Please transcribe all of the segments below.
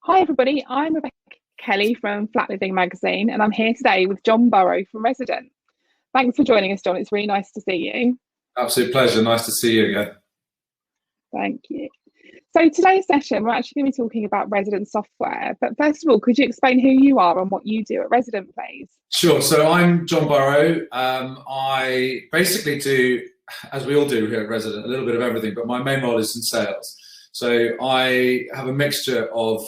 Hi everybody, I'm Rebecca Kelly from Flat Living Magazine and I'm here today with John Burrow from Resident. Thanks for joining us, John. It's really nice to see you. Absolute pleasure. Nice to see you again. Thank you. So today's session, we're actually going to be talking about Resident software. But first of all, could you explain who you are and what you do at Resident, please? Sure. So I'm John Burrow. I basically do, as we all do here at Resident, a little bit of everything, but my main role is in sales. So I have a mixture of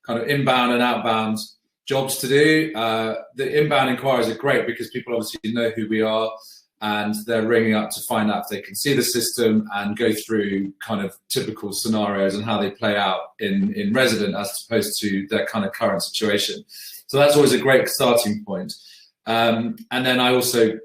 kind of inbound and outbound jobs to do. The inbound inquiries are great because people obviously know who we are and they're ringing up to find out if they can see the system and go through kind of typical scenarios and how they play out in Resident as opposed to their kind of current situation. So that's always a great starting point. And then I also,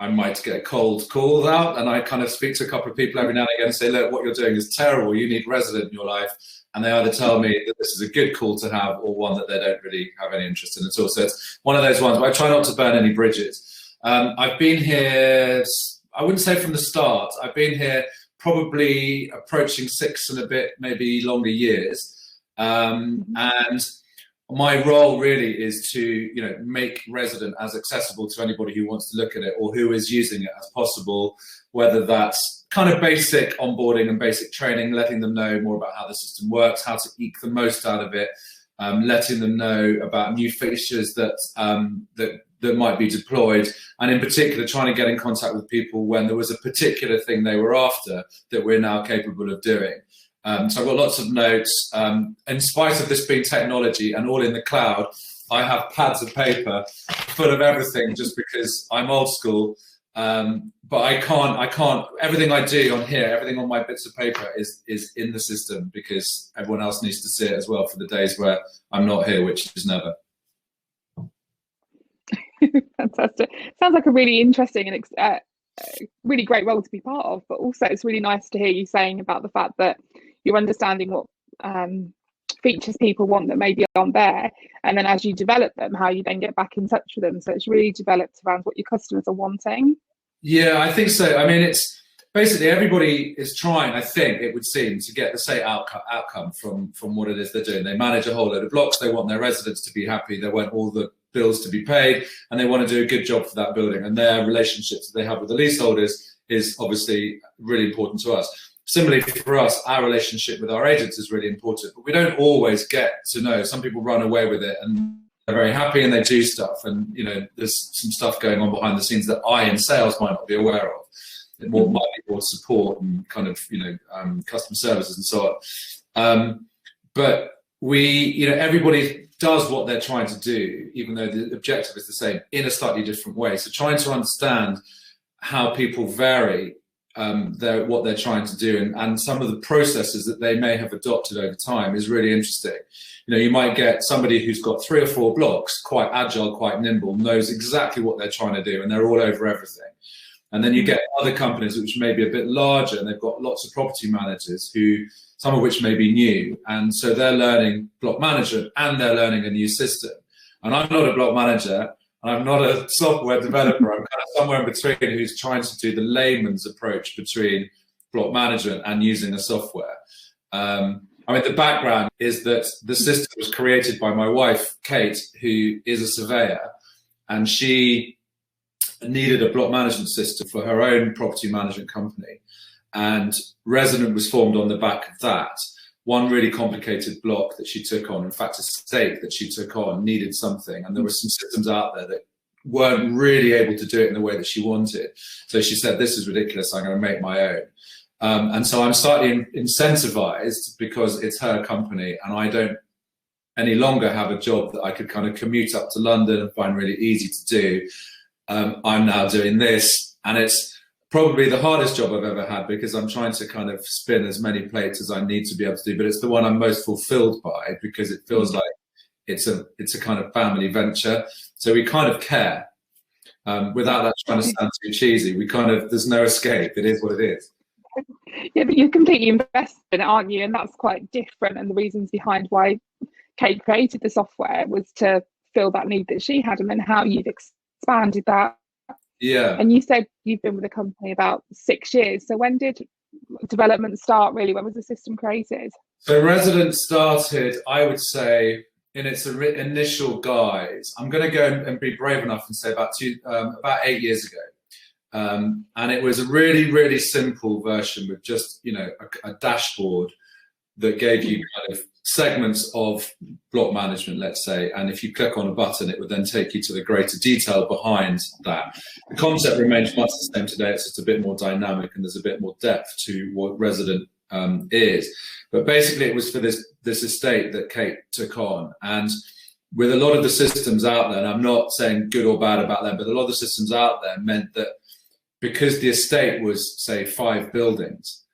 I might get cold calls out and I kind of speak to a couple of people every now and again and say, look, what you're doing is terrible. You need Resident in your life. And they either tell me that this is a good call to have or one that they don't really have any interest in at all. So it's one of those ones, but I try not to burn any bridges. I've been here, I wouldn't say from the start, I've been here probably approaching 6 and a bit, maybe longer years. And my role really is to, make Resident as accessible to anybody who wants to look at it or who is using it as possible, whether that's kind of basic onboarding and basic training, letting them know more about how the system works, how to eke the most out of it, letting them know about new features that might be deployed, and in particular trying to get in contact with people when there was a particular thing they were after that we're now capable of doing. So I've got lots of notes. In spite of this being technology and all in the cloud, I have pads of paper full of everything just because I'm old school. But I can't, everything I do on here, everything on my bits of paper is in the system because everyone else needs to see it as well for the days where I'm not here, which is never. Fantastic. Sounds like a really interesting and really great role to be part of, but also it's really nice to hear you saying about the fact that you're understanding what features people want that maybe aren't there, and then as you develop them, how you then get back in touch with them. So it's really developed around what your customers are wanting. Yeah, I think so. I mean, it's basically everybody is trying, I think it would seem, to get the same outcome from what it is they're doing. They manage a whole load of blocks. They want their residents to be happy. They want all the bills to be paid, and they want to do a good job for that building. And their relationships that they have with the leaseholders is obviously really important to us. Similarly for us, our relationship with our agents is really important, but we don't always get to know. Some people run away with it and they're very happy and they do stuff, and there's some stuff going on behind the scenes that I in sales might not be aware of. It might be more support and kind of customer services and so on. But we, everybody does what they're trying to do, even though the objective is the same, in a slightly different way. So trying to understand how people vary what they're trying to do and some of the processes that they may have adopted over time is really interesting. You might get somebody who's got 3 or 4 blocks, quite agile, quite nimble, knows exactly what they're trying to do, and they're all over everything. And then you get other companies which may be a bit larger and they've got lots of property managers who, some of which may be new, and so they're learning block management and they're learning a new system. And I'm not a block manager, and I'm not a software developer. I'm kind of somewhere in between who's trying to do the layman's approach between block management and using a software. The background is that the system was created by my wife, Kate, who is a surveyor, and she needed a block management system for her own property management company. And Resident was formed on the back of that. One really complicated block that she took on, in fact, a stake that she took on, needed something. And there were some systems out there that weren't really able to do it in the way that she wanted. So she said, this is ridiculous, I'm going to make my own. And so I'm slightly incentivized because it's her company and I don't any longer have a job that I could kind of commute up to London and find really easy to do. I'm now doing this, and it's probably the hardest job I've ever had because I'm trying to kind of spin as many plates as I need to be able to do, but it's the one I'm most fulfilled by because it feels like it's a kind of family venture. So we kind of care without that trying to sound too cheesy. There's no escape. It is what it is. Yeah, but you're completely invested in it, aren't you? And that's quite different. And the reasons behind why Kate created the software was to fill that need that she had, and then how you've expanded that. Yeah. And you said you've been with the company about 6 years. So when did development start really? When was the system created? So Resident started, I would say, in its initial guise. I'm going to go and be brave enough and say about 8 years ago. And it was a really, really simple version with just, a dashboard that gave you kind of segments of block management, let's say. And if you click on a button, it would then take you to the greater detail behind that. The concept remains much the same today. It's just a bit more dynamic and there's a bit more depth to what Resident is. But basically, it was for this estate that Kate took on. And with a lot of the systems out there, and I'm not saying good or bad about them, but a lot of the systems out there meant that because the estate was, say, 5 buildings,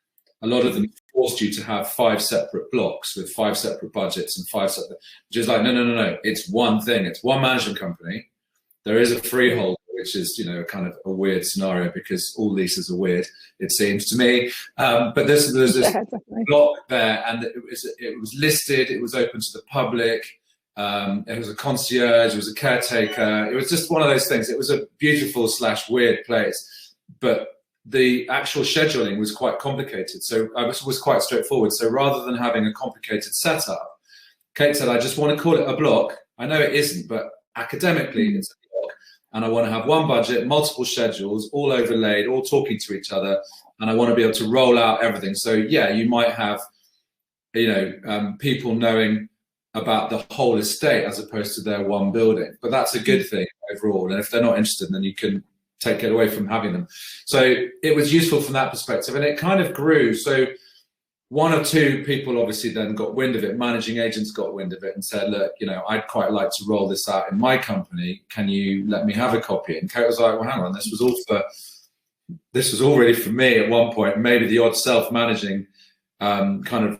a lot of them forced you to have 5 separate blocks with 5 separate budgets and 5 separate, which is like, no. It's one thing. It's one management company. There is a freeholder, which is, kind of a weird scenario because all leases are weird, it seems to me. But there's this block there, and it was listed. It was open to the public. It was a concierge. It was a caretaker. It was just one of those things. It was a beautiful / weird place. But the actual scheduling was quite complicated. So it was quite straightforward. So rather than having a complicated setup, Kate said, I just want to call it a block. I know it isn't, but academically it's a block. And I want to have one budget, multiple schedules, all overlaid, all talking to each other. And I want to be able to roll out everything. So yeah, you might have, people knowing about the whole estate as opposed to their one building. But that's a good thing overall. And if they're not interested, then you can take it away from having them. So it was useful from that perspective, and it kind of grew. So 1 or 2 people obviously then got wind of it. Managing agents got wind of it and said, look, I'd quite like to roll this out in my company. Can you let me have a copy? And Kate was like, well, hang on, this was all really for me at one point, maybe the odd self-managing kind of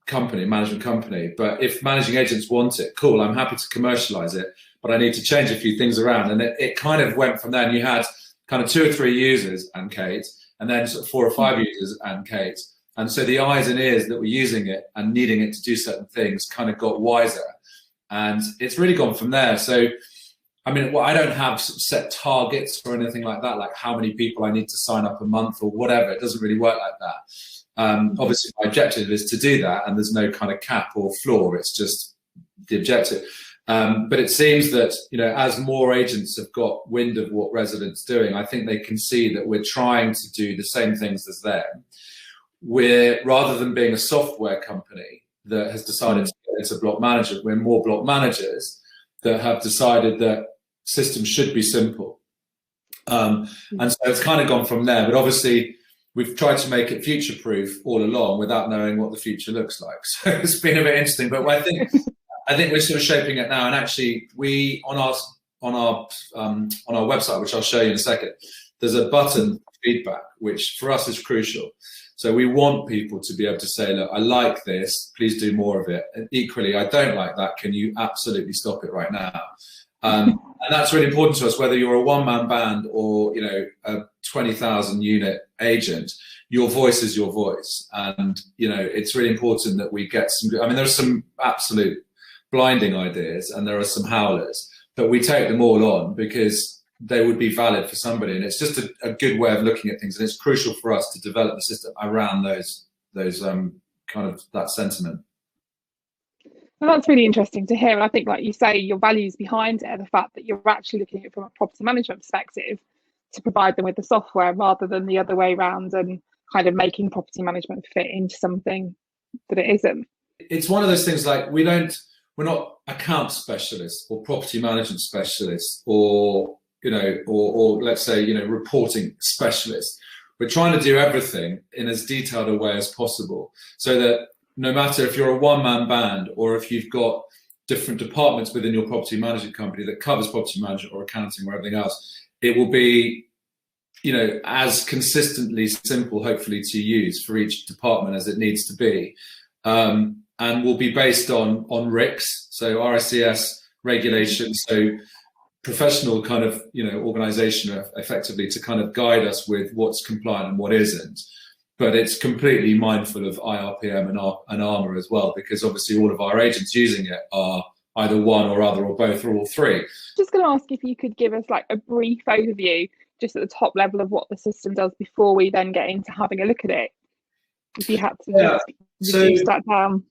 management company. But if managing agents want it, cool, I'm happy to commercialize it. But I need to change a few things around. And it kind of went from there. And you had kind of 2 or 3 users and Kate, and then sort of 4 or 5 users and Kate. And so the eyes and ears that were using it and needing it to do certain things kind of got wiser. And it's really gone from there. So, I mean, I don't have set targets or anything like that, like how many people I need to sign up a month or whatever. It doesn't really work like that. Obviously, my objective is to do that. And there's no kind of cap or floor. It's just the objective. But it seems that, as more agents have got wind of what Resident's doing, I think they can see that we're trying to do the same things as them. Rather than being a software company that has decided to get into block management, we're more block managers that have decided that systems should be simple. And so it's kind of gone from there. But obviously, we've tried to make it future-proof all along without knowing what the future looks like. So it's been a bit interesting. But I think we're sort of shaping it now, and actually, we on our website, which I'll show you in a second, there's a button for feedback, which for us is crucial. So we want people to be able to say, look, I like this, please do more of it. And equally, I don't like that. Can you absolutely stop it right now? And that's really important to us, whether you're a one-man band or a 20,000 unit agent. Your voice is your voice, and it's really important that we get some. I mean, there's some absolute blinding ideas and there are some howlers, but we take them all on because they would be valid for somebody, and it's just a good way of looking at things, and it's crucial for us to develop the system around those kind of that sentiment. Well, that's really interesting to hear, and I think, like you say, your values behind it, the fact that you're actually looking at it from a property management perspective to provide them with the software rather than the other way around and kind of making property management fit into something that it isn't. It's one of those things, like we're not account specialists or property management specialists or let's say reporting specialists. We're trying to do everything in as detailed a way as possible, so that no matter if you're a one-man band or if you've got different departments within your property management company that covers property management or accounting or everything else, it will be as consistently simple, hopefully, to use for each department as it needs to be. And will be based on RICS, so RICS regulation, so professional kind of organisation effectively to kind of guide us with what's compliant and what isn't. But it's completely mindful of IRPM and ARMA as well, because obviously all of our agents using it are either one or other or both or all three. Just going to ask if you could give us like a brief overview, just at the top level, of what the system does before we then get into having a look at it. if you had to just so reduce that down?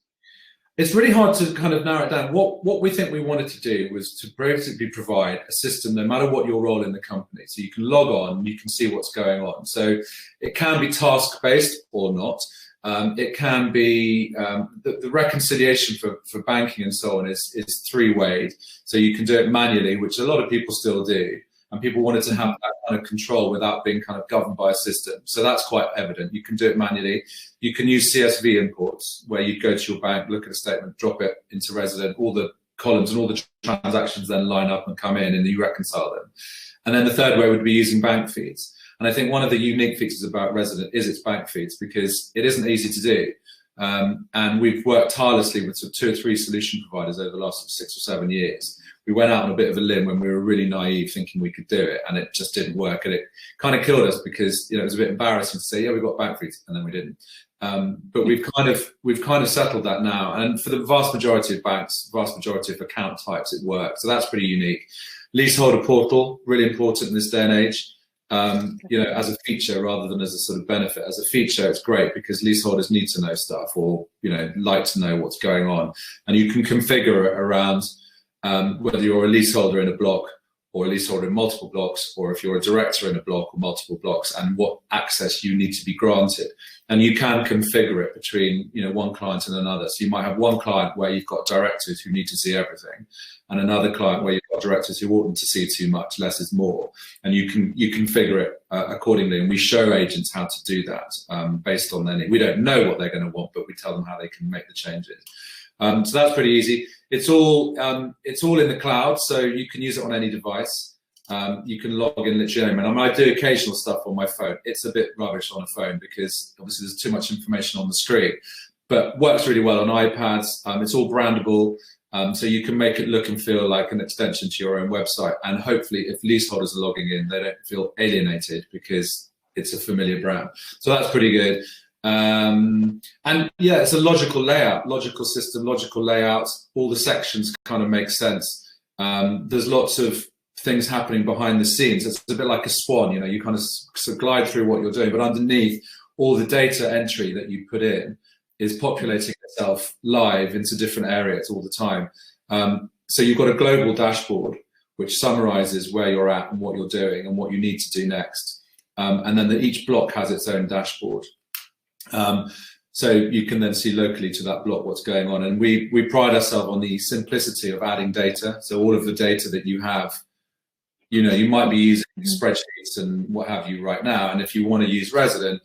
it's really hard to kind of narrow it down. What we think we wanted to do was to basically provide a system, no matter what your role in the company. So you can log on, you can see what's going on. So it can be task-based or not. It can be the reconciliation for banking and so on is three-way. So you can do it manually, which a lot of people still do. And people wanted to have that kind of control without being kind of governed by a system. So that's quite evident. You can do it manually. You can use CSV imports, where you go to your bank, look at a statement, drop it into Resident, all the columns and all the transactions then line up and come in, and you reconcile them. And then the third way would be using bank feeds. And I think one of the unique features about Resident is its bank feeds, because it isn't easy to do. And we've worked tirelessly with 2 or 3 solution providers over the last 6 or 7 years. We went out on a bit of a limb when we were really naive, thinking we could do it, and it just didn't work. And it kind of killed us, because it was a bit embarrassing to say, yeah, we've got bank feeds, and then we didn't. But we've kind of settled that now. And for the vast majority of banks, vast majority of account types, it works. So that's pretty unique. Leaseholder portal, really important in this day and age. As a feature rather than as a sort of benefit. As a feature, it's great because leaseholders need to know stuff, or like to know what's going on, and you can configure it around whether you're a leaseholder in a block or a leaseholder in multiple blocks, or if you're a director in a block or multiple blocks, and what access you need to be granted. And you can configure it between one client and another. So you might have one client where you've got directors who need to see everything, and another client where you've got directors who oughtn't to see too much, less is more. And you configure it accordingly. And we show agents how to do that based on their need. We don't know what they're going to want, but we tell them how they can make the changes. So that's pretty easy. It's all in the cloud, so you can use it on any device. You can log in literally anywhere. I do occasional stuff on my phone. It's a bit rubbish on a phone because obviously there's too much information on the screen, but works really well on iPads. It's all brandable, so you can make it look and feel like an extension to your own website. And hopefully, if leaseholders are logging in, they don't feel alienated because it's a familiar brand. So that's pretty good. And yeah, it's a logical layout, logical system, logical layout. All the sections kind of make sense. There's lots of things happening behind the scenes. It's a bit like a swan, you kind of sort of glide through what you're doing, but underneath, all the data entry that you put in is populating itself live into different areas all the time. So you've got a global dashboard which summarizes where you're at and what you're doing and what you need to do next. And then each block has its own dashboard. So you can then see locally to that block what's going on. And we pride ourselves on the simplicity of adding data. So all of the data that you have, you might be using spreadsheets and what have you right now. And if you want to use Resident,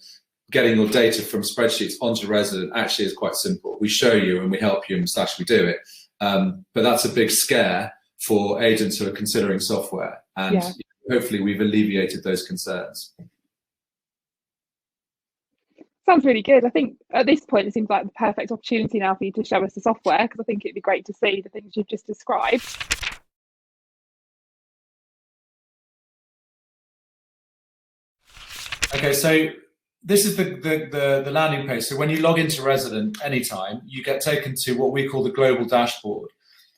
getting your data from spreadsheets onto Resident actually is quite simple. We show you and we help you, and we do it. But that's a big scare for agents who are considering software. And hopefully we've alleviated those concerns. Sounds really good. I think at this point, it seems like the perfect opportunity now for you to show us the software, because I think it'd be great to see the things you've just described. Okay, so this is the landing page. So when you log into Resident anytime, you get taken to what we call the global dashboard.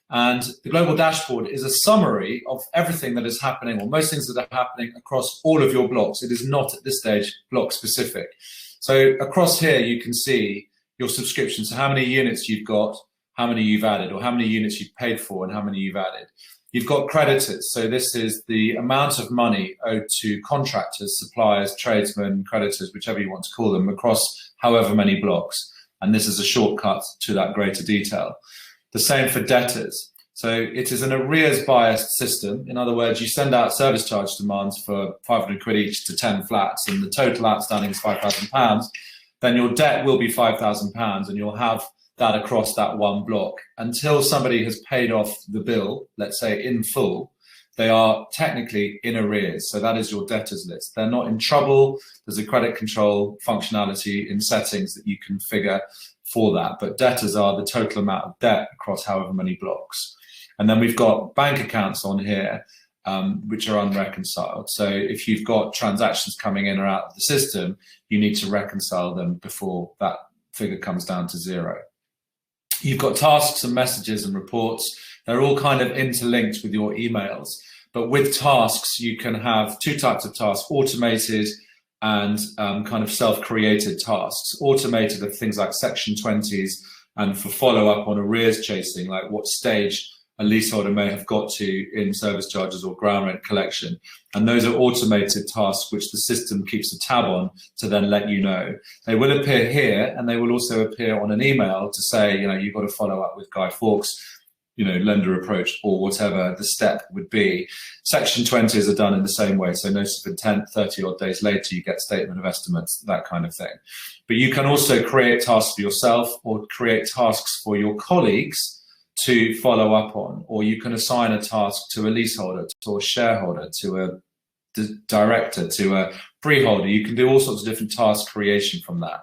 And the global dashboard is a summary of everything that is happening, or most things that are happening across all of your blocks. It is not at this stage block specific. So across here, you can see your subscriptions, so how many units you've got, how many you've added, or how many units you've paid for and how many you've added. You've got creditors, so this is the amount of money owed to contractors, suppliers, tradesmen, creditors, whichever you want to call them, across however many blocks. And this is a shortcut to that greater detail. The same for debtors. So it is an arrears biased system. In other words, you send out service charge demands for 500 quid each to 10 flats, and the total outstanding is £5,000. Then your debt will be £5,000, and you'll have that across that one block until somebody has paid off the bill, let's say in full. They are technically in arrears. So that is your debtors list. They're not in trouble. There's a credit control functionality in settings that you configure for that. But debtors are the total amount of debt across however many blocks. And then we've got bank accounts on here, which are unreconciled. So if you've got transactions coming in or out of the system, you need to reconcile them before that figure comes down to zero. You've got tasks and messages and reports. They're all kind of interlinked with your emails. But with tasks, you can have two types of tasks, automated and kind of self-created tasks. Automated are things like Section 20s, and for follow-up on arrears chasing, like what stage a leaseholder may have got to in service charges or ground rent collection. And those are automated tasks which the system keeps a tab on to then let you know. They will appear here, and they will also appear on an email to say, you've got to follow up with Guy Fawkes, lender approach, or whatever the step would be. Section 20s are done in the same way. So notice of intent, 30 odd days later, you get statement of estimates, that kind of thing. But you can also create tasks for yourself or create tasks for your colleagues to follow up on, or you can assign a task to a leaseholder, to a shareholder, to a director, to a freeholder. You can do all sorts of different task creation from that.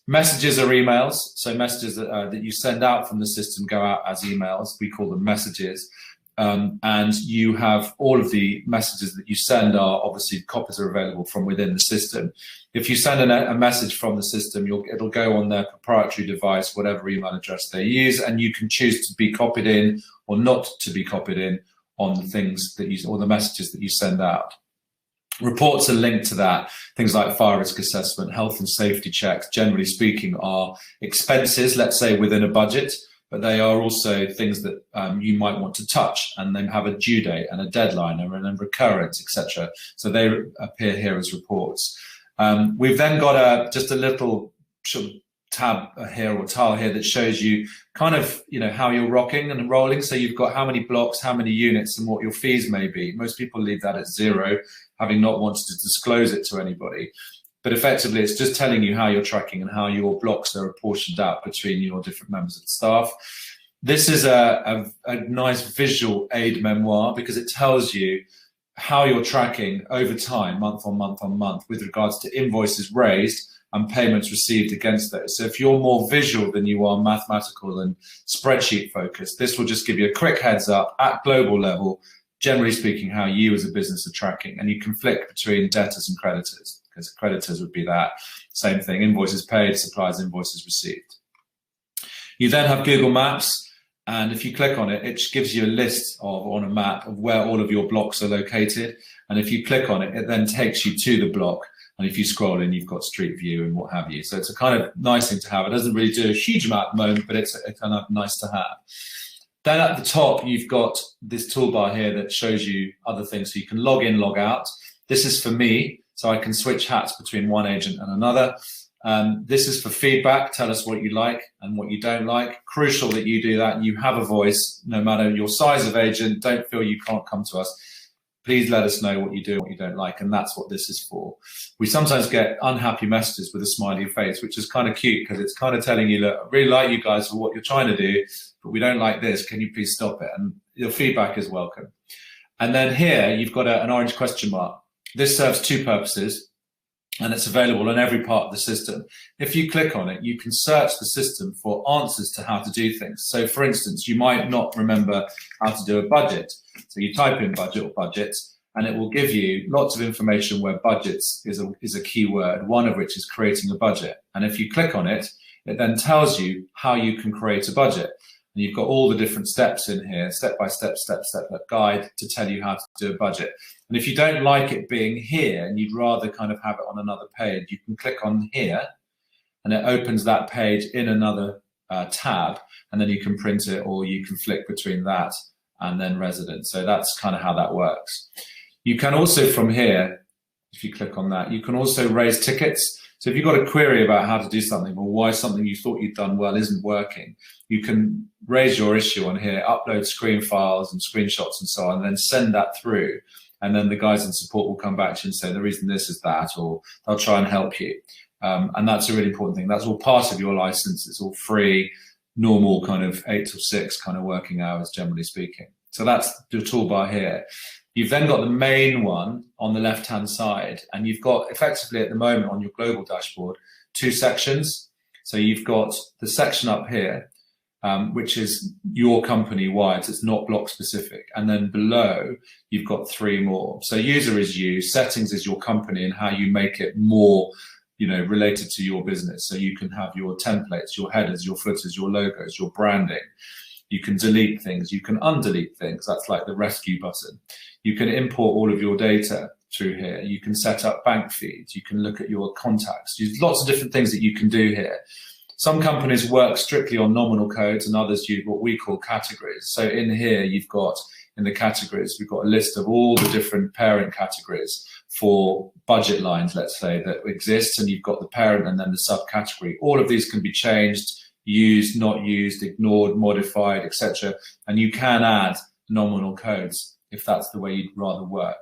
Messages are emails, so messages that you send out from the system go out as emails. We call them messages. And you have all of the messages that you send are obviously copies are available from within the system. If you send a message from the system, it'll go on their proprietary device, whatever email address they use, and you can choose to be copied in or not to be copied in on the things that or the messages that you send out. Reports are linked to that. Things like fire risk assessment, health and safety checks, generally speaking, are expenses, let's say within a budget, but they are also things that you might want to touch, and then have a due date and a deadline and a recurrence, etc. So they appear here as reports. We've then got just a little sort of tab here or tile here that shows you kind of how you're rocking and rolling. So you've got how many blocks, how many units, and what your fees may be. Most people leave that at 0, having not wanted to disclose it to anybody. But effectively, it's just telling you how you're tracking and how your blocks are apportioned out between your different members of the staff. This is a nice visual aid memoir because it tells you how you're tracking over time, month on month on month, with regards to invoices raised and payments received against those. So if you're more visual than you are mathematical and spreadsheet focused, this will just give you a quick heads up at global level, generally speaking, how you as a business are tracking. And you can flick between debtors and creditors, because creditors would be that same thing, invoices paid, suppliers, invoices received. You then have Google Maps, and if you click on it, it gives you a list on a map of where all of your blocks are located. And if you click on it, it then takes you to the block. And if you scroll in, you've got Street View and what have you. So it's a kind of nice thing to have. It doesn't really do a huge amount at the moment, but it's kind of nice to have. Then at the top, you've got this toolbar here that shows you other things. So you can log in, log out. This is for me, so I can switch hats between one agent and another. This is for feedback. Tell us what you like and what you don't like. Crucial that you do that and you have a voice, no matter your size of agent. Don't feel you can't come to us. Please let us know what you do and what you don't like, and that's what this is for. We sometimes get unhappy messages with a smiley face, which is kind of cute because it's kind of telling you, look, I really like you guys for what you're trying to do, but we don't like this. Can you please stop it? And your feedback is welcome. And then here you've got an orange question mark. This serves 2 purposes, and it's available in every part of the system. If you click on it, you can search the system for answers to how to do things. So for instance, you might not remember how to do a budget. So you type in budget or budgets, and it will give you lots of information where budgets is a key word, one of which is creating a budget. And if you click on it, it then tells you how you can create a budget. And you've got all the different steps in here, step-by-step, step-by-step guide to tell you how to do a budget. And if you don't like it being here and you'd rather kind of have it on another page, you can click on here and it opens that page in another tab, and then you can print it or you can flick between that and then resident. So that's kind of how that works. You can also from here, if you click on that, you can also raise tickets. So if you've got a query about how to do something or why something you thought you'd done well isn't working, you can raise your issue on here, upload screen files and screenshots and so on, and then send that through. And then the guys in support will come back to you and say, the reason this is that, or they'll try and help you. And that's a really important thing. That's all part of your license. It's all free, normal kind of 8 till 6 kind of working hours, generally speaking. So that's the toolbar here. You've then got the main one on the left-hand side, and you've got effectively at the moment on your global dashboard 2 sections. So you've got the section up here, which is your company-wide, so it's not block specific. And then below, you've got 3 more. So user is you, settings is your company and how you make it more related to your business. So you can have your templates, your headers, your footers, your logos, your branding. You can delete things, you can undelete things. That's like the rescue button. You can import all of your data. through here. You can set up bank feeds. You can look at your contacts. There's lots of different things that you can do here. Some companies work strictly on nominal codes and others use what we call categories. So in here, you've got, in the categories, we've got a list of all the different parent categories for budget lines, let's say, that exist, and you've got the parent and then the subcategory. All of these can be changed, used, not used, ignored, modified, etc. And you can add nominal codes if that's the way you'd rather work.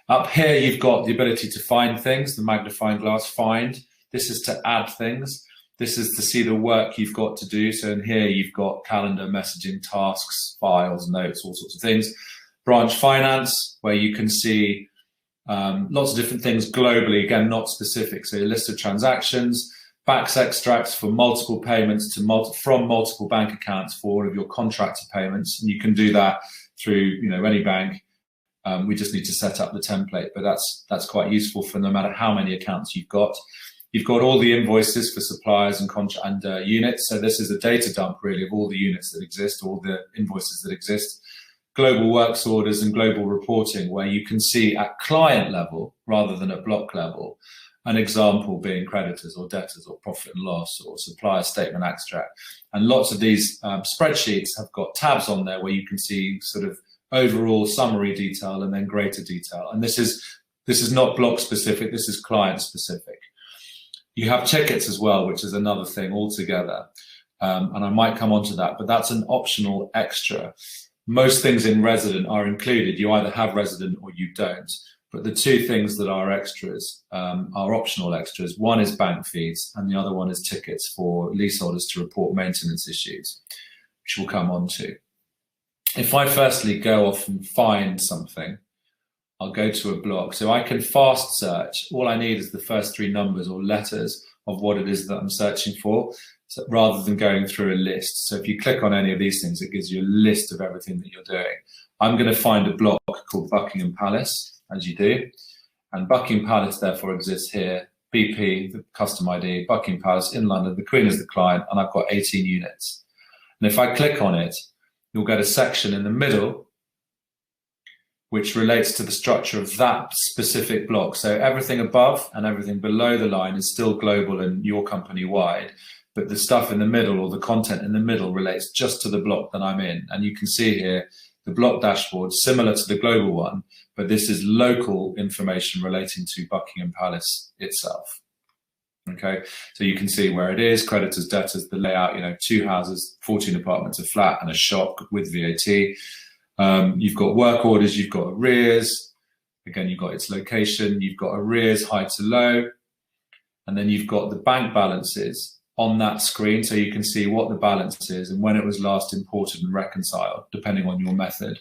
Up here, you've got the ability to find things, the magnifying glass find. This is to add things. This is to see the work you've got to do. So in here, you've got calendar, messaging, tasks, files, notes, all sorts of things. Branch finance, where you can see lots of different things globally, again, not specific. So a list of transactions, fax extracts for multiple payments to from multiple bank accounts for all of your contractor payments. And you can do that through any bank. We just need to set up the template, but that's quite useful for no matter how many accounts you've got. You've got all the invoices for suppliers and units. So this is a data dump really of all the units that exist, all the invoices that exist. Global works orders and global reporting, where you can see at client level rather than at block level, an example being creditors or debtors or profit and loss or supplier statement extract. And lots of these spreadsheets have got tabs on there where you can see sort of overall summary detail and then greater detail. And this is not block specific, this is client specific. You have tickets as well, which is another thing altogether. And I might come on to that, but that's an optional extra. Most things in resident are included. You either have resident or you don't. But the two things that are extras, are optional extras. One is bank feeds and the other one is tickets for leaseholders to report maintenance issues, which we'll come on to. If I firstly go off and find something, I'll go to a block. So I can fast search. All I need is the first three numbers or letters of what it is that I'm searching for, so rather than going through a list. So if you click on any of these things, it gives you a list of everything that you're doing. I'm going to find a block called Buckingham Palace, as you do. And Buckingham Palace therefore exists here. BP, the custom ID, Buckingham Palace in London, the Queen is the client, and I've got 18 units. And if I click on it, you'll get a section in the middle which relates to the structure of that specific block. So everything above and everything below the line is still global and your company wide, but the stuff in the middle or the content in the middle relates just to the block that I'm in. And you can see here the block dashboard, similar to the global one, but this is local information relating to Buckingham Palace itself. Okay, so you can see where it is, creditors, debtors, the layout, 2 houses, 14 apartments, a flat and a shop with VAT. You've got work orders, you've got arrears, again, you've got its location, you've got arrears, high to low, and then you've got the bank balances on that screen, so you can see what the balance is and when it was last imported and reconciled, depending on your method.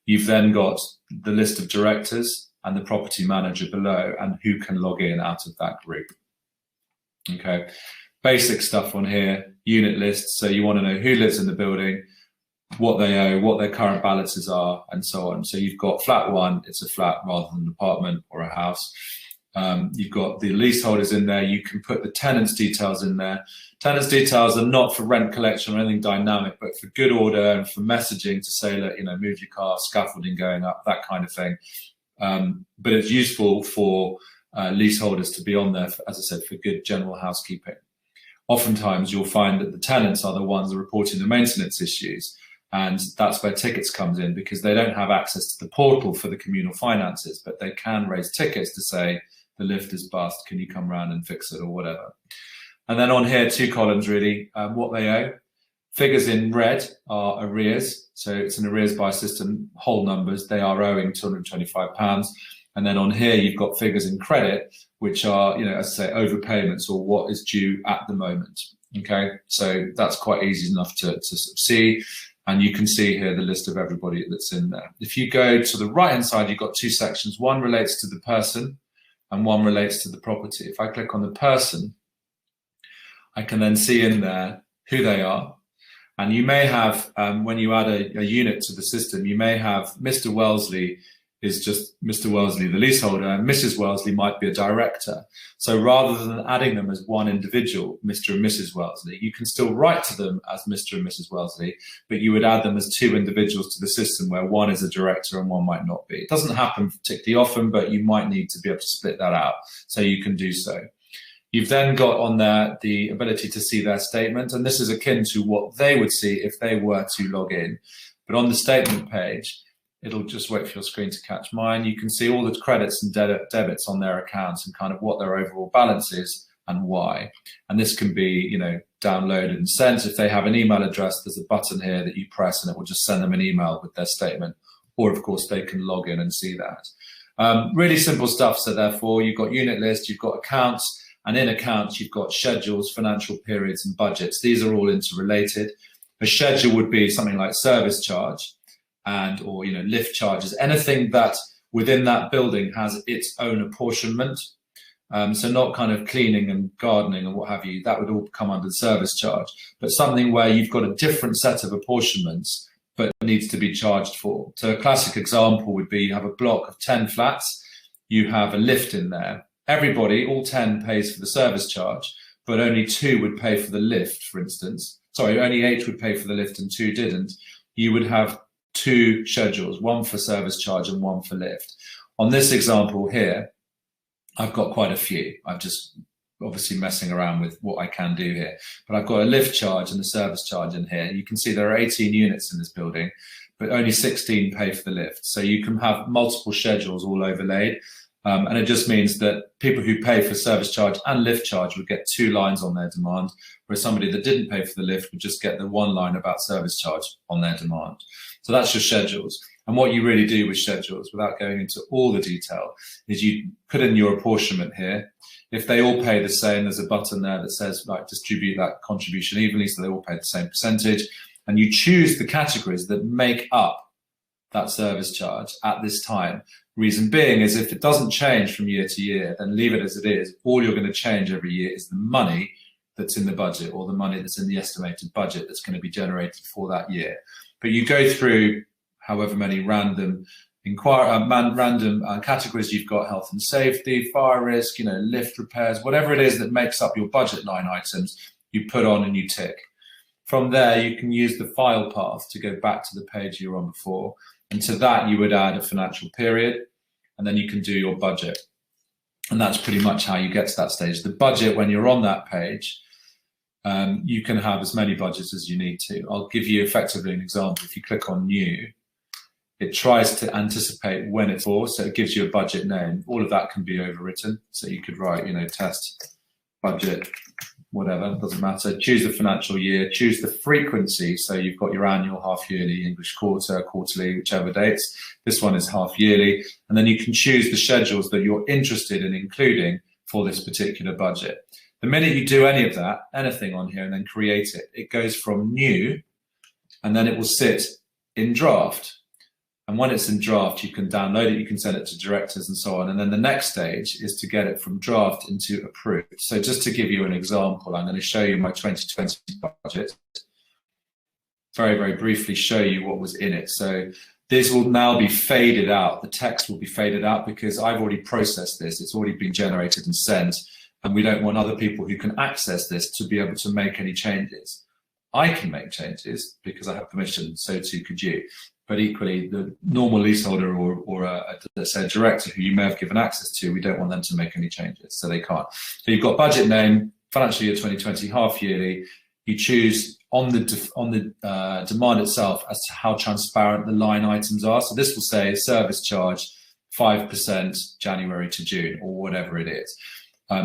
You've then got the list of directors and the property manager below and who can log in out of that group. Okay, basic stuff on here, unit lists, so you want to know who lives in the building, what they owe, what their current balances are, and so on. So you've got flat one, it's a flat rather than an apartment or a house. You've got the leaseholders in there. You can put the tenants' details in there. Tenants' details are not for rent collection or anything dynamic, but for good order and for messaging to say, look, move your car, scaffolding going up, that kind of thing. But it's useful for leaseholders to be on there, as I said, for good general housekeeping. Oftentimes, you'll find that the tenants are the ones reporting the maintenance issues. And that's where tickets comes in, because they don't have access to the portal for the communal finances, but they can raise tickets to say, the lift is bust, can you come around and fix it or whatever. And then on here, 2 columns really, what they owe. Figures in red are arrears. So it's an arrears by system, whole numbers. They are owing £225. And then on here, you've got figures in credit, which are, as I say, overpayments or what is due at the moment. Okay, so that's quite easy enough to see. And you can see here the list of everybody that's in there. If you go to the right-hand side, you've got 2 sections. One relates to the person and one relates to the property. If I click on the person, I can then see in there who they are. And you may have, when you add a unit to the system, you may have Mr. Wellesley is just Mr. Wellesley, the leaseholder, and Mrs. Wellesley might be a director. So rather than adding them as one individual, Mr. and Mrs. Wellesley, you can still write to them as Mr. and Mrs. Wellesley, but you would add them as two individuals to the system where one is a director and one might not be. It doesn't happen particularly often, but you might need to be able to split that out, so you can do so. You've then got on there the ability to see their statement, and this is akin to what they would see if they were to log in. But on the statement page, it'll just wait for your screen to catch mine. You can see all the credits and debits on their accounts and kind of what their overall balance is and why. And this can be, you know, downloaded and sent. If they have an email address, there's a button here that you press and it will just send them an email with their statement. Or of course, they can log in and see that. Really simple stuff. So therefore, you've got unit list, you've got accounts, and in accounts, you've got schedules, financial periods, and budgets. These are all interrelated. A schedule would be something like service charge, and or lift charges, anything that within that building has its own apportionment. So not kind of cleaning and gardening and what have you, that would all come under service charge, but something where you've got a different set of apportionments but needs to be charged for. So a classic example would be you have a block of 10 flats, you have a lift in there. Everybody, all 10 pays for the service charge, but only 2 would pay for the lift, for instance. Sorry, only 8 would pay for the lift and 2 didn't. You would have 2 schedules, one for service charge and one for lift. On this example here, I've got quite a few. I'm just obviously messing around with what I can do here, but I've got a lift charge and a service charge in here. You can see there are 18 units in this building, but only 16 pay for the lift. So you can have multiple schedules all overlaid. And it just means that people who pay for service charge and lift charge would get 2 lines on their demand, whereas somebody that didn't pay for the lift would just get the 1 line about service charge on their demand. So that's your schedules. And what you really do with schedules, without going into all the detail, is you put in your apportionment here. If they all pay the same, there's a button there that says, like, distribute that contribution evenly, so they all pay the same percentage. And you choose the categories that make up that service charge at this time. Reason being is if it doesn't change from year to year, then leave it as it is. All you're going to change every year is the money that's in the budget, or the money that's in the estimated budget that's going to be generated for that year. But you go through however many random categories you've got: health and safety, fire risk, lift repairs, whatever it is that makes up your budget line items, you put on and you tick. From there, you can use the file path to go back to the page you were on before. And to that, you would add a financial period, and then you can do your budget. And that's pretty much how you get to that stage. The budget, when you're on that page, you can have as many budgets as you need to. I'll give you effectively an example. If you click on new, it tries to anticipate when it's for, so it gives you a budget name. All of that can be overwritten. So you could write, test budget, whatever, doesn't matter. Choose the financial year, choose the frequency. So you've got your annual, half yearly, English quarter, quarterly, whichever dates. This one is half yearly. And then you can choose the schedules that you're interested in including for this particular budget. The minute you do any of that, anything on here, and then create it, it goes from new, and then it will sit in draft. And when it's in draft, you can download it, you can send it to directors and so on. And then the next stage is to get it from draft into approved. So just to give you an example, I'm going to show you my 2020 budget. Very, very briefly show you what was in it. So this will now be faded out. The text will be faded out because I've already processed this. It's already been generated and sent. And we don't want other people who can access this to be able to make any changes. I can make changes because I have permission, so too could you. But equally, the normal leaseholder or let's say a director who you may have given access to, we don't want them to make any changes, so they can't. So you've got budget name, financial year 2020, half yearly. You choose on the demand itself as to how transparent the line items are. So this will say service charge 5% January to June, or whatever it is.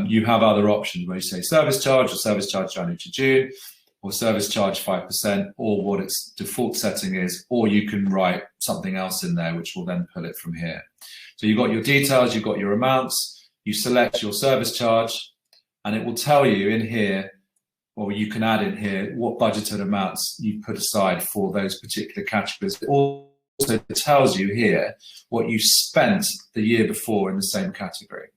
You have other options where you say service charge or service charge January to June, or service charge 5%, or what its default setting is, or you can write something else in there, which will then pull it from here. So you've got your details, you've got your amounts, you select your service charge, and it will tell you in here, or you can add in here, what budgeted amounts you put aside for those particular categories. It also tells you here what you spent the year before in the same category.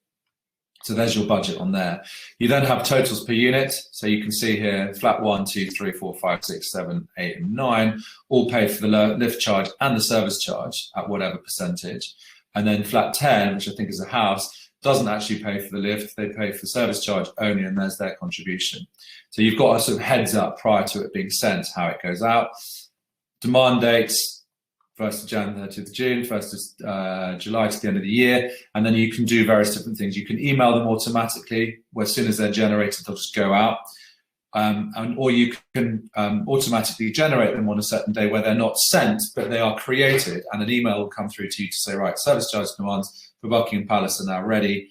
So there's your budget on there. You then have totals per unit. So you can see here, flat 1, 2, 3, 4, 5, 6, 7, 8, and 9, all pay for the lift charge and the service charge at whatever percentage. And then flat 10, which I think is a house, doesn't actually pay for the lift. They pay for service charge only, and there's their contribution. So you've got a sort of heads up prior to it being sent how it goes out. Demand dates, 1st of January to June, 1st of July to the end of the year. And then you can do various different things. You can email them automatically, where as soon as they're generated, they'll just go out. Or you can automatically generate them on a certain day where they're not sent, but they are created, and an email will come through to you to say, right, service charge demands for Buckingham Palace are now ready.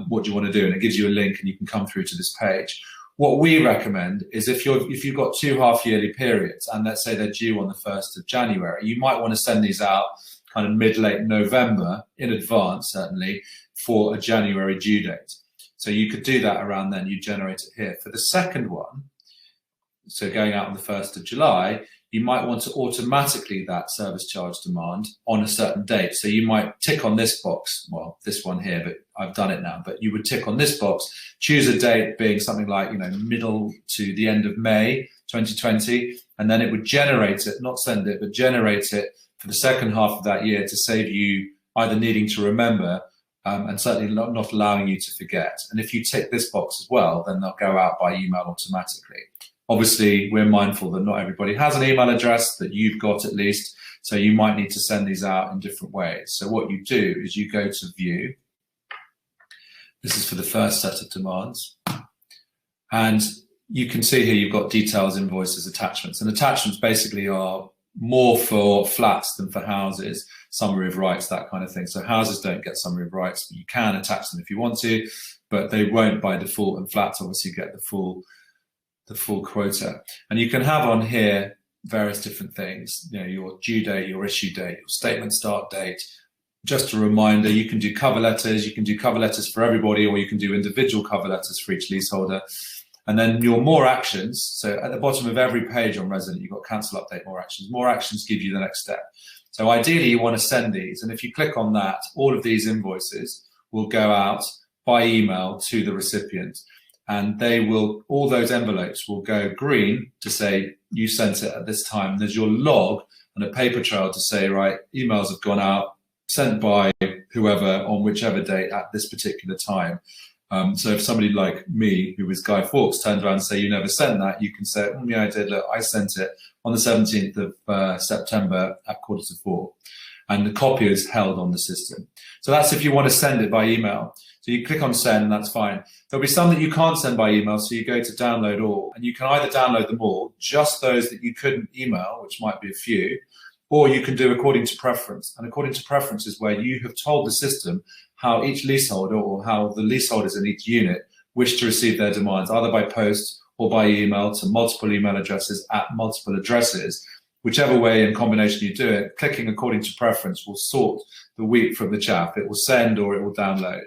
What do you want to do? And it gives you a link, and you can come through to this page. What we recommend is if you've got 2 half-yearly periods, and let's say they're due on the 1st of January, you might want to send these out kind of mid-late November in advance, certainly, for a January due date. So you could do that around then. You generate it here. For the second one, so going out on the 1st of July, you might want to automatically that service charge demand on a certain date. So you might tick on this box, well, this one here, but I've done it now, but you would tick on this box, choose a date being something like, middle to the end of May 2020, and then it would generate it, not send it, but generate it for the second half of that year to save you either needing to remember and certainly not allowing you to forget. And if you tick this box as well, then they'll go out by email automatically. Obviously, we're mindful that not everybody has an email address that you've got at least, so you might need to send these out in different ways. So what you do is you go to View. This is for the first set of demands. And you can see here you've got details, invoices, attachments. And attachments basically are more for flats than for houses, summary of rights, that kind of thing. So houses don't get summary of rights, but you can attach them if you want to, but they won't by default, and flats obviously get the full quota. And you can have on here various different things, your due date, your issue date, your statement start date. Just a reminder, you can do cover letters. You can do cover letters for everybody, or you can do individual cover letters for each leaseholder. And then your more actions. So at the bottom of every page on Resident, you've got cancel, update, more actions. More actions give you the next step. So ideally you want to send these. And if you click on that, all of these invoices will go out by email to the recipient. And all those envelopes will go green to say you sent it at this time. There's your log and a paper trail to say, right, emails have gone out, sent by whoever on whichever date at this particular time. So if somebody like me, who was Guy Fawkes, turned around and say, you never sent that, you can say, yeah, I did. Look, I sent it on the 17th of September at 3:45. And the copy is held on the system. So that's if you want to send it by email. So you click on send, and that's fine. There'll be some that you can't send by email, so you go to download all, and you can either download them all, just those that you couldn't email, which might be a few, or you can do according to preference. And according to preference is where you have told the system how each leaseholder or how the leaseholders in each unit wish to receive their demands, either by post or by email to multiple email addresses at multiple addresses. Whichever way in combination you do it, clicking according to preference will sort the wheat from the chaff. It will send or it will download.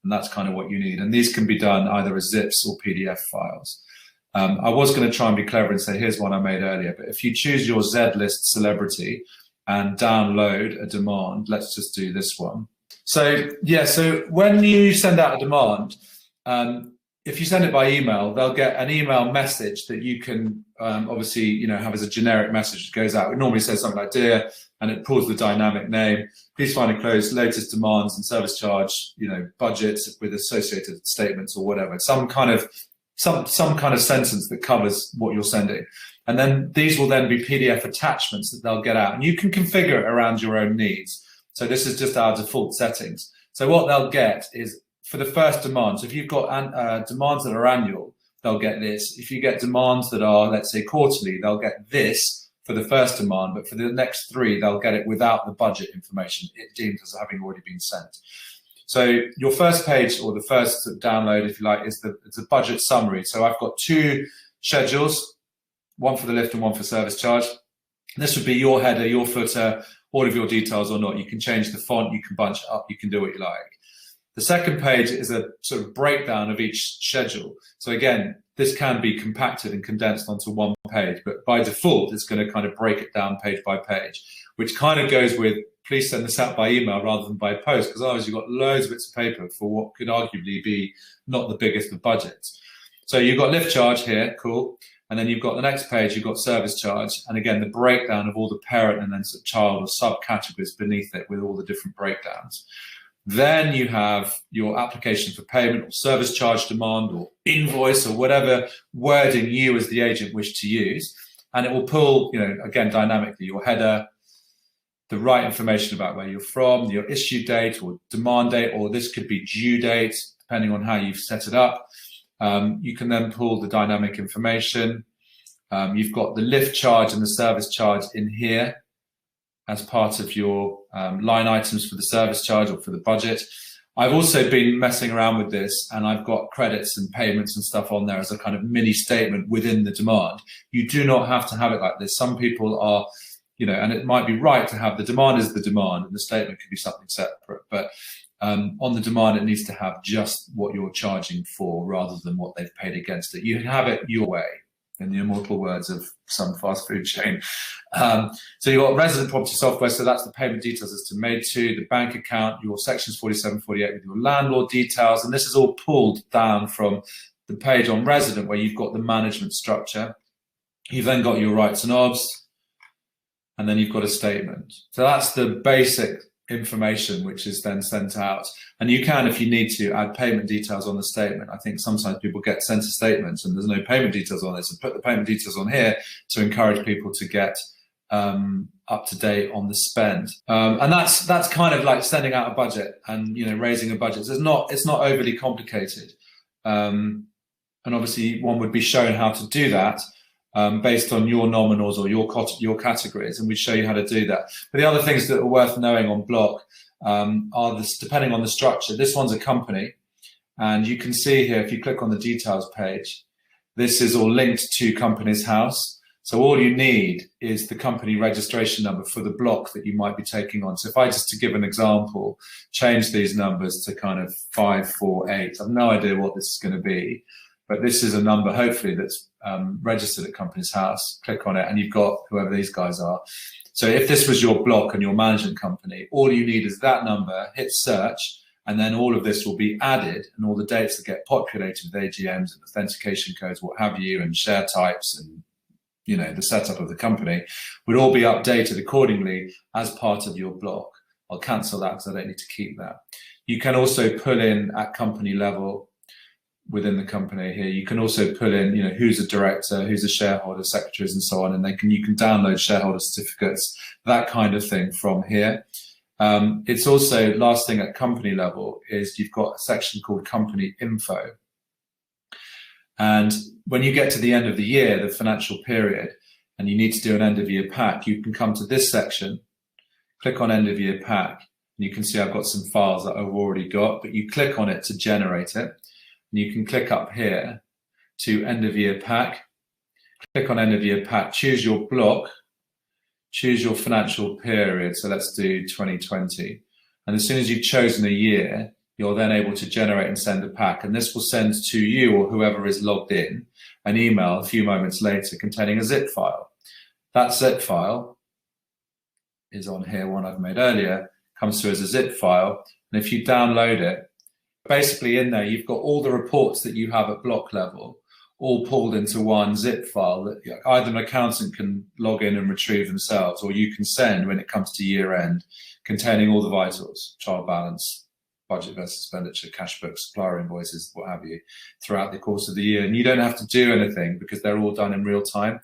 And that's kind of what you need. And these can be done either as zips or PDF files. I was going to try and be clever and say, here's one I made earlier. But if you choose your Z-list celebrity and download a demand, let's just do this one. So, yeah, so when you send out a demand, if you send it by email, they'll get an email message that you can obviously, have as a generic message that goes out. It normally says something like, dear, and it pulls the dynamic name. Please find and close latest demands and service charge, budgets with associated statements or whatever. Some kind of sentence that covers what you're sending. And then these will then be PDF attachments that they'll get out. And you can configure it around your own needs. So this is just our default settings. So what they'll get is for the first demand. So if you've got demands that are annual, they'll get this. If you get demands that are, let's say, quarterly, they'll get this for the first demand. But for the next 3, they'll get it without the budget information, it deemed as having already been sent. So your first page, or the first download, if you like, is the budget summary. So I've got 2 schedules, one for the lift and one for service charge. This would be your header, your footer, all of your details or not. You can change the font, you can bunch it up, you can do what you like. The second page is a sort of breakdown of each schedule. So again, this can be compacted and condensed onto one page, but by default, it's going to kind of break it down page by page, which kind of goes with, please send this out by email rather than by post, because otherwise you've got loads of bits of paper for what could arguably be not the biggest of budgets. So you've got lift charge here, cool. And then you've got the next page, you've got service charge. And again, the breakdown of all the parent and then sort of child or subcategories beneath it with all the different breakdowns. Then you have your application for payment or service charge demand or invoice or whatever wording you as the agent wish to use. And it will pull, again, dynamically your header, the right information about where you're from, your issue date or demand date, or this could be due date, depending on how you've set it up. You can then pull the dynamic information. You've got the lift charge and the service charge in here as part of your line items for the service charge or for the budget. I've also been messing around with this, and I've got credits and payments and stuff on there as a kind of mini statement within the demand. You do not have to have it like this. Some people are, and it might be right to have the demand as the demand and the statement could be something separate, but on the demand, it needs to have just what you're charging for rather than what they've paid against it. You can have it your way, in the immortal words of some fast food chain. So you've got resident property software, so that's the payment details as to made to, the bank account, your sections 47, 48 with your landlord details, and this is all pulled down from the page on resident where you've got the management structure. You've then got your rights and obs, and then you've got a statement. So that's the basic information which is then sent out, and you can, if you need to, add payment details on the statement. I think sometimes people get sent a statement and there's no payment details on it, so put the payment details on here to encourage people to get up to date on the spend, and that's kind of like sending out a budget and raising a budget. So it's not overly complicated, and obviously one would be shown how to do that based on your nominals or your categories, and we show you how to do that. But the other things that are worth knowing on Block are this, depending on the structure. This one's a company, and you can see here, if you click on the details page, this is all linked to Companies House. So all you need is the company registration number for the block that you might be taking on. So if I just, to give an example, change these numbers to kind of 548, I've no idea what this is going to be, but this is a number hopefully that's registered at Companies House. Click on it and you've got whoever these guys are. So if this was your block and your management company, all you need is that number, hit search, and then all of this will be added, and all the dates that get populated with AGMs and authentication codes, what have you, and share types and the setup of the company would all be updated accordingly as part of your block. I'll cancel that because I don't need to keep that. You can also pull in at company level within the company here. You can also pull in, who's a director, who's a shareholder, secretaries, and so on, and you can download shareholder certificates, that kind of thing from here. It's also, last thing at company level is you've got a section called company info. And when you get to the end of the year, the financial period, and you need to do an end of year pack, you can come to this section, click on end of year pack, and you can see I've got some files that I've already got, but you click on it to generate it. And you can click up here to end of year pack, click on end of year pack, choose your block, choose your financial period. So let's do 2020. And as soon as you've chosen a year, you're then able to generate and send a pack. And this will send to you or whoever is logged in an email a few moments later containing a zip file. That zip file is on here, one I've made earlier, comes through as a zip file. And if you download it, basically in there, you've got all the reports that you have at block level, all pulled into one zip file that either an accountant can log in and retrieve themselves, or you can send when it comes to year end, containing all the vitals, child balance, budget versus expenditure, cash books, supplier invoices, what have you, throughout the course of the year. And you don't have to do anything because they're all done in real time.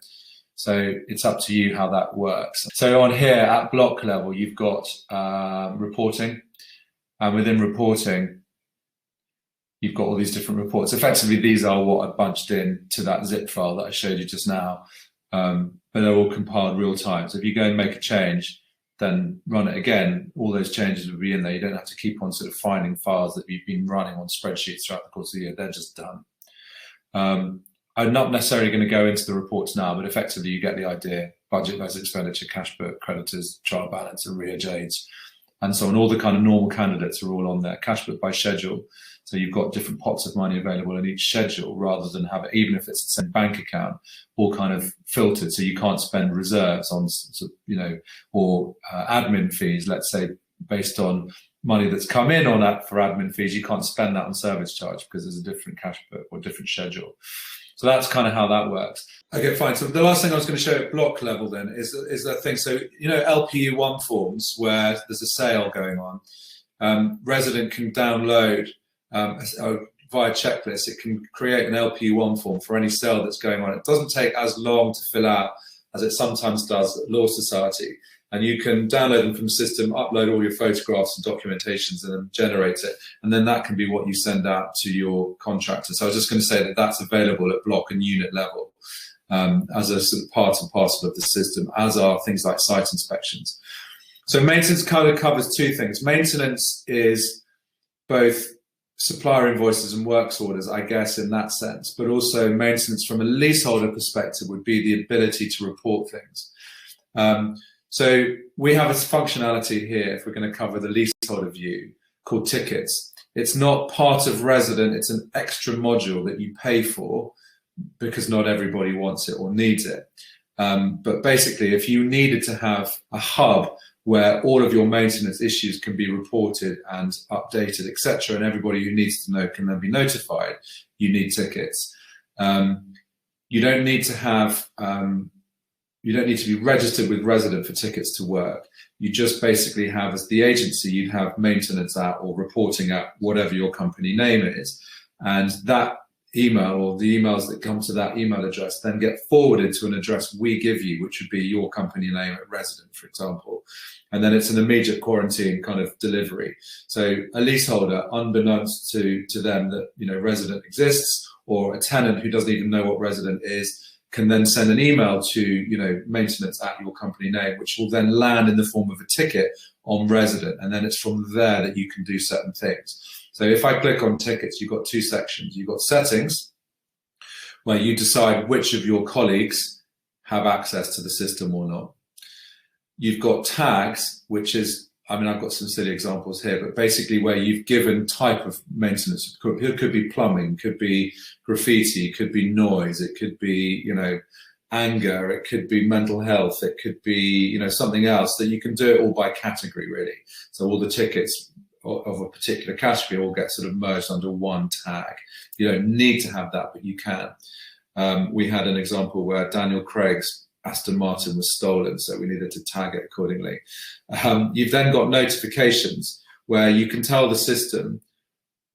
So it's up to you how that works. So on here at block level, you've got reporting, and within reporting, you've got all these different reports. Effectively, these are what I bunched in to that zip file that I showed you just now, but they're all compiled real time. So if you go and make a change, then run it again, all those changes will be in there. You don't have to keep on sort of finding files that you've been running on spreadsheets throughout the course of the year. They're just done. I'm not necessarily going to go into the reports now, but effectively you get the idea. Budget versus expenditure, cash book, creditors, trial balance, arrears, aids, and so on. All the kind of normal candidates are all on there. Cash book by schedule. So you've got different pots of money available in each schedule, rather than have it, even if it's the same bank account, all kind of filtered. So you can't spend reserves on, or admin fees, let's say, based on money that's come in on that for admin fees. You can't spend that on service charge because there's a different cash book or different schedule. So that's kind of how that works. Okay, fine. So the last thing I was going to show at block level then is that thing. So, LPU1 forms where there's a sale going on. Resident can download via checklist. It can create an LPU1 form for any sale that's going on. It doesn't take as long to fill out as it sometimes does at Law Society. And you can download them from the system, upload all your photographs and documentations, and then generate it. And then that can be what you send out to your contractor. So I was just going to say that that's available at block and unit level as a sort of part and parcel of the system, as are things like site inspections. So maintenance kind of covers two things. Maintenance is both supplier invoices and works orders, I guess, in that sense, but also maintenance from a leaseholder perspective would be the ability to report things. So we have a functionality here, if we're going to cover the leaseholder view, called tickets. It's not part of resident, it's an extra module that you pay for because not everybody wants it or needs it. But basically, if you needed to have a hub where all of your maintenance issues can be reported and updated, etc., and everybody who needs to know can then be notified, you need tickets. You don't need to have you don't need to be registered with resident for tickets to work. You just basically have, as the agency, you'd have maintenance at or reporting at whatever your company name is. And that email, or the emails that come to that email address, then get forwarded to an address we give you, which would be your company name at resident, for example. And then it's an immediate quarantine kind of delivery. So a leaseholder, unbeknownst to them that resident exists, or a tenant who doesn't even know what resident is, can then send an email to maintenance at your company name, which will then land in the form of a ticket on resident, and then it's from there that you can do certain things. So if I click on tickets, you've got two sections. You've got settings, where you decide which of your colleagues have access to the system or not. You've got tags, which is, I've got some silly examples here, but basically where you've given type of maintenance. It could be plumbing, could be graffiti, could be noise, it could be, anger, it could be mental health, it could be, something else, that you can do it all by category, really. So all the tickets of a particular category all get sort of merged under one tag. You don't need to have that, but you can. We had an example where Daniel Craig's Aston Martin was stolen, so we needed to tag it accordingly. You've then got notifications where you can tell the system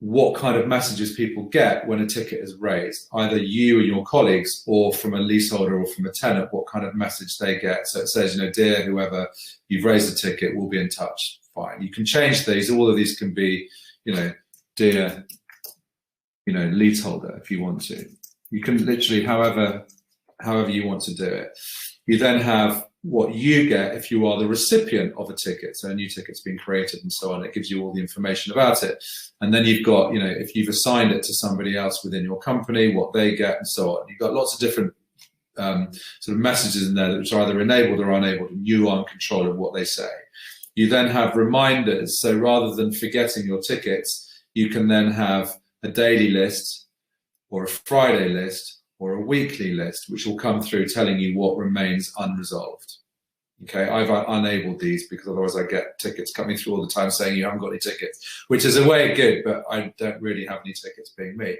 what kind of messages people get when a ticket is raised, either you and your colleagues, or from a leaseholder or from a tenant, what kind of message they get. So it says, dear whoever, you've raised a ticket, we'll be in touch. Fine. You can change these. All of these can be, dear, leaseholder, if you want to. You can literally, however you want to do it. You then have what you get if you are the recipient of a ticket. So a new ticket's been created and so on. It gives you all the information about it. And then you've got, if you've assigned it to somebody else within your company, what they get and so on. You've got lots of different sort of messages in there which are either enabled or unenabled, and you are in control of what they say. You then have reminders. So rather than forgetting your tickets, you can then have a daily list or a Friday list or a weekly list, which will come through telling you what remains unresolved. Okay, I've enabled these because otherwise I get tickets coming through all the time saying you haven't got any tickets, which is a way good, but I don't really have any tickets, being me.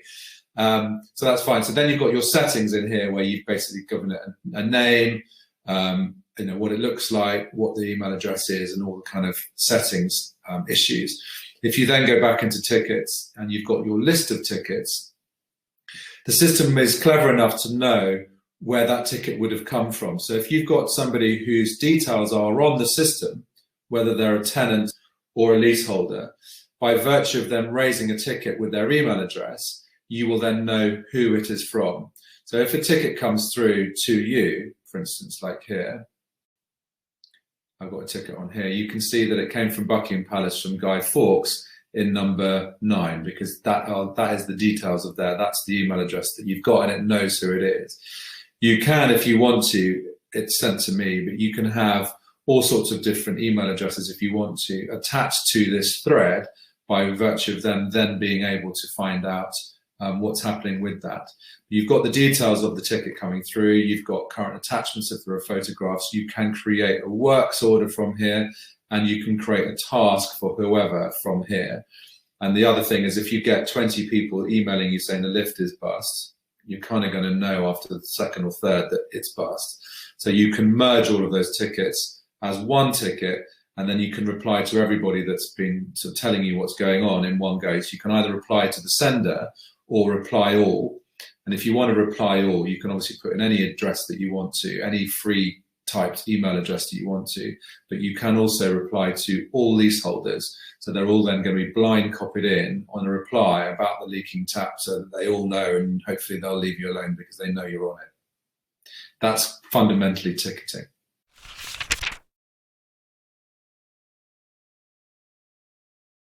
So that's fine. So then you've got your settings in here where you've basically given it a name, what it looks like, what the email address is, and all the kind of settings issues. If you then go back into tickets and you've got your list of tickets, the system is clever enough to know where that ticket would have come from. So if you've got somebody whose details are on the system, whether they're a tenant or a leaseholder, by virtue of them raising a ticket with their email address, you will then know who it is from. So if a ticket comes through to you, for instance, like here, I've got a ticket on here, you can see that it came from Buckingham Palace from Guy Fawkes in number 9, because that is the details of there. That's the email address that you've got, and it knows who it is. You can, if you want to, it's sent to me, but you can have all sorts of different email addresses if you want to attach to this thread by virtue of them then being able to find out what's happening with that. You've got the details of the ticket coming through. You've got current attachments if there are photographs. You can create a works order from here, and you can create a task for whoever from here. And the other thing is, if you get 20 people emailing you saying the lift is bust, you're kind of going to know after the second or third that it's bust. So you can merge all of those tickets as one ticket, and then you can reply to everybody that's been sort of telling you what's going on in one go. So you can either reply to the sender or reply all. And if you want to reply all, you can obviously put in any address that you want to, any free typed email address that you want to, but you can also reply to all leaseholders. So they're all then going to be blind copied in on a reply about the leaking tap, so that they all know, and hopefully they'll leave you alone because they know you're on it. That's fundamentally ticketing.